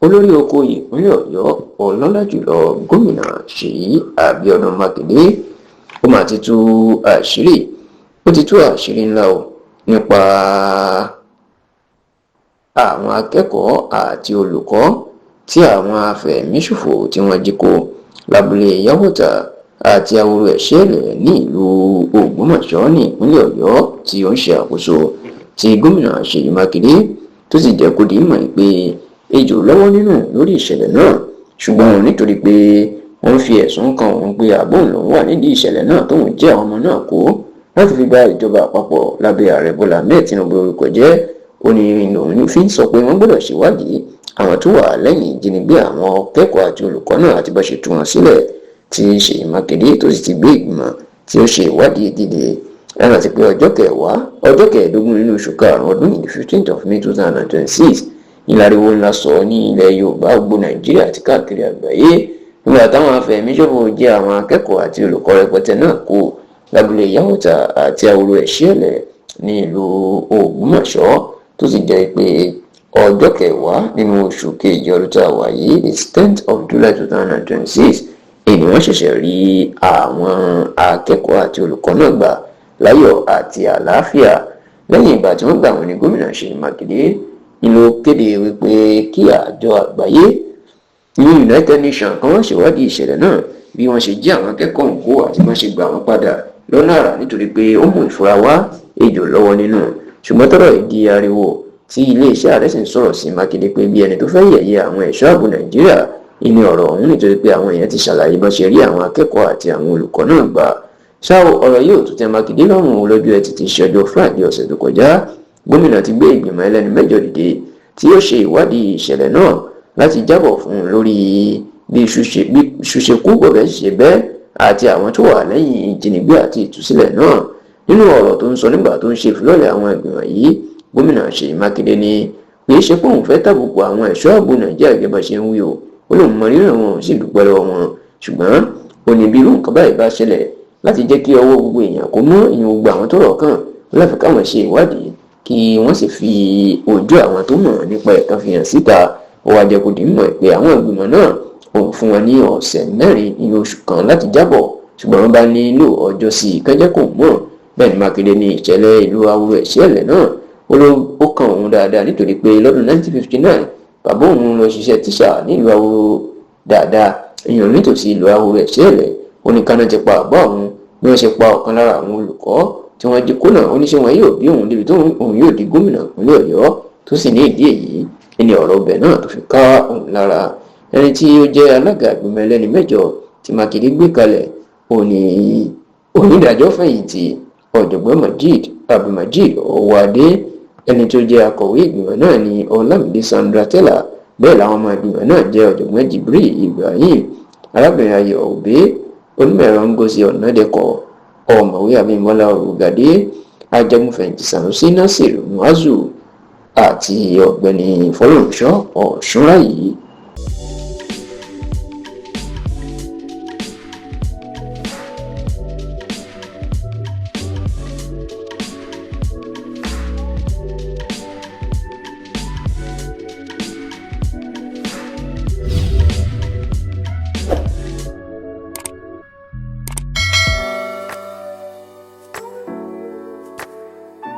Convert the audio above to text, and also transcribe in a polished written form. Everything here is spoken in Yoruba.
olórí oko ìpínlẹ̀ ọ̀yọ́ ọlọ́lá jùlọ gómìnà ṣèyí àbíọ́dún mákindé ó máa ti tú àṣírí ńlá o nípa àwọn akẹ́kọ̀ọ́ àti olùkọ́ tí àwọn afẹ̀míṣòfò tí wọ́n jí kó lábúlé yàwọ́tà àti àwòrò ẹ̀ṣẹ́lẹ̀ ní ìlú ògbómọ̀ṣọ́ ní ìpínlẹ̀ ọ̀yọ́ tí ó ń ṣe àkóso tí gómìnà ṣèyí mákindé tó sì jẹ́ kó di mọ̀ pé ejò lọ́wọ́ nínú lórí ìṣẹ̀lẹ̀ náà, ṣùgbọ́n nítorí pé wọ́n fi ẹ̀sùn kan òun pé àbóun lòun wà nídìí ìṣẹ̀lẹ̀ náà tóun jẹ́ àwọn ọmọ náà kó láti fi gba ìjọba àpapọ̀ lábẹ́ ààrẹ bọ́lá ahmed tinubu orúkọ jẹ́, ó ní lòun fi ń sọ pé wọ́n gbọ́dọ̀ ṣèwádìí àwọn tó wà lẹ́yìn ìjínigbé àwọn akẹ́kọ̀ọ́ àti olùkọ́ náà àti bó ṣe tú wọn sílẹ̀, tí ṣèyí mákindé tó sì ti gbé ìgbìmọ̀ tí ó ṣe ìwádìí dìde lára ti pé ọjọ́ kẹẹ̀ẹ́dógún nínú oṣù karùn-ún ọdún yìí 15th of May 2026 ìlàríwó ńlá sọ ní ilẹ̀ yorùbá gbogbo nàìjíríà àti káàkiri àgbáyé nígbà táwọn afẹ̀míṣòfò jẹ́ àwọn akẹ́kọ̀ọ́ àti olùkọ́ rẹpẹtẹ náà kó lábúlé yàwọ́tà àti àwòrò ẹ̀ṣẹ́lẹ̀ ní ìlú ògbómọ̀ṣọ́ tó sì jẹ́ pé ọjọ́ kẹwàá nínú oṣù kejì ọdún tá a wà yìí the 10th of July 2026 ènìyàn ṣẹ̀ṣẹ̀ rí àwọn akẹ́kọ̀ọ́ àti olùkọ́ náà gbà láyọ̀ àti àlàáfíà lẹ́yìn ìgbà tí wọ́n gbà wọ́n ní gómìnà ṣèyí mákindé ló kéde wípé kí àjọ àgbáyé ní United Nations kan wọ́n ṣèwádìí ìṣẹ̀lẹ̀ náà bí wọ́n ṣe jí àwọn akẹ́kọ̀ọ́ òǹkó àti wọ́n ṣe gbà wọ́n padà lọ́nà àrà nítorí pé ó mú ìfura wá ejò lọ́wọ́ nínú, ṣùgbọ́n tọ́rọ̀ ìdí ariwo tí iléeṣẹ́ ààrẹ sì ń sọ̀rọ̀ sí mákindé pé bí ẹni tó fẹ́ yẹ̀yẹ́ àwọn ẹ̀ṣọ́ ààbò nàìjíríà ìní ọ̀rọ̀ ọ̀hún nítorí pé àwọn èèyàn ti ṣàlàyé bọ́n ṣe rí àwọn akẹ́kọ̀ọ́ àti àwọn olùkọ́ náà gbà. ṣá ọ̀rọ̀ yóò tún tẹ́ mákindé lọ́rùn lọ́jọ́ ẹtì tí ṣe ọjọ́ Friday ọ̀sẹ̀ tó kọjá, gómìnà ti gbé ìgbìmọ̀ ẹlẹ́ni mẹ́jọ dìde tí yóò ṣe ìwádìí ìṣẹ̀lẹ̀ náà láti jábọ̀ fún un lórí bí iṣu ṣe kú bọ̀bẹ́ ṣe bẹ́ àti àwọn tó wà lẹ́yìn ìjínigbé àti ìtúsílẹ̀ náà. nínú ọ̀rọ̀ tó ń sọ nígbà tó ń ṣe ìfilọ́lẹ̀ àwọn ìgbìmọ̀ yìí, gómìnà ṣèyí mákindé ní kì í ṣe pé òun fẹ́ tàbùkù àwọn ẹ̀ṣọ́ ààbò nàìjíríà gẹ́gẹ́ bá ṣe ń wí o, ó lóun mọ rírì wọn ò sì dúpẹ́ lọ́wọ́ wọn, ṣùgbọ́n ó ní bí irú nǹkan báyìí bá ṣẹlẹ̀ láti jẹ́ kí ọwọ́ gbogbo èèyàn kó mọ́ ìyẹn gbogbo àwọn tó rọ̀ kàn láfi káwọn ṣe ìwádìí kí wọ́n sì fi ojú àwọn tó mọ̀ nípa ẹ̀kan fi hàn síta. ó wá jẹ́ kó di mọ̀ pé àwọn ìgbìmọ̀ náà òun fún wọn ní ọ̀sẹ̀ 4 nínú oṣù kan láti jábọ̀, ṣùgbọ́n wọ́n bá nílò ọjọ́ sí i kẹ́jẹ́ kò mọ̀. bẹ́ẹ̀ ni mákindé ní ìṣẹ̀lẹ̀ ìlú àwòrò ẹ̀ṣẹ́lẹ̀ náà ó kàn òun dáadáa nítorí pé lọ́dún 1959 bàbá òun lọ ṣiṣẹ́ tíṣà nílùú àwòrò dáadáa èèyàn nítòsí ìlú àwòrò ẹ̀ṣẹ́lẹ̀. oníkaná ti pa àbá òun bí wọ́n ṣe pa ọ̀kan lára àwọn olùkọ́ tí wọ́n jí kó náà, oníṣẹ́ wọn yóò bí òun débi tó òun yóò di gómìnà ìpínlẹ̀ ọ̀yọ́ tó sì ní ìdí èyí ní ọ̀rọ̀ ọbẹ̀ náà tó fi ká òun lára. ẹni tí ó jẹ́ alága ìgbìmọ̀ ẹlẹ́ni mẹ́jọ tí mákindé gbé kalẹ̀ òní onídàájọ́ fẹ̀yìntì ọ̀jọ̀gbọ́n abdulmajid ọwọ́adé, ẹni tó jẹ́ akọ̀wé ìgbìmọ̀ náà ní ọlámídé sandra tella, bẹ́ẹ̀ làwọn ọmọ ìgbìmọ̀ náà jẹ́ ọ̀jọ̀gbọ́n jibril ibrahim, arábìnrin ayọ̀ òbé, onímọ̀-ẹ̀rọ ngozi ọ̀nàdẹ́kọ̀, ọ̀mọ̀wé abímbọ́lá ògàdé, ajagunfẹ̀yìntì sanusi nasir muazu àti ọ̀gbẹ́ni fọlọ́runṣọ́ ọ̀ṣúnráyì.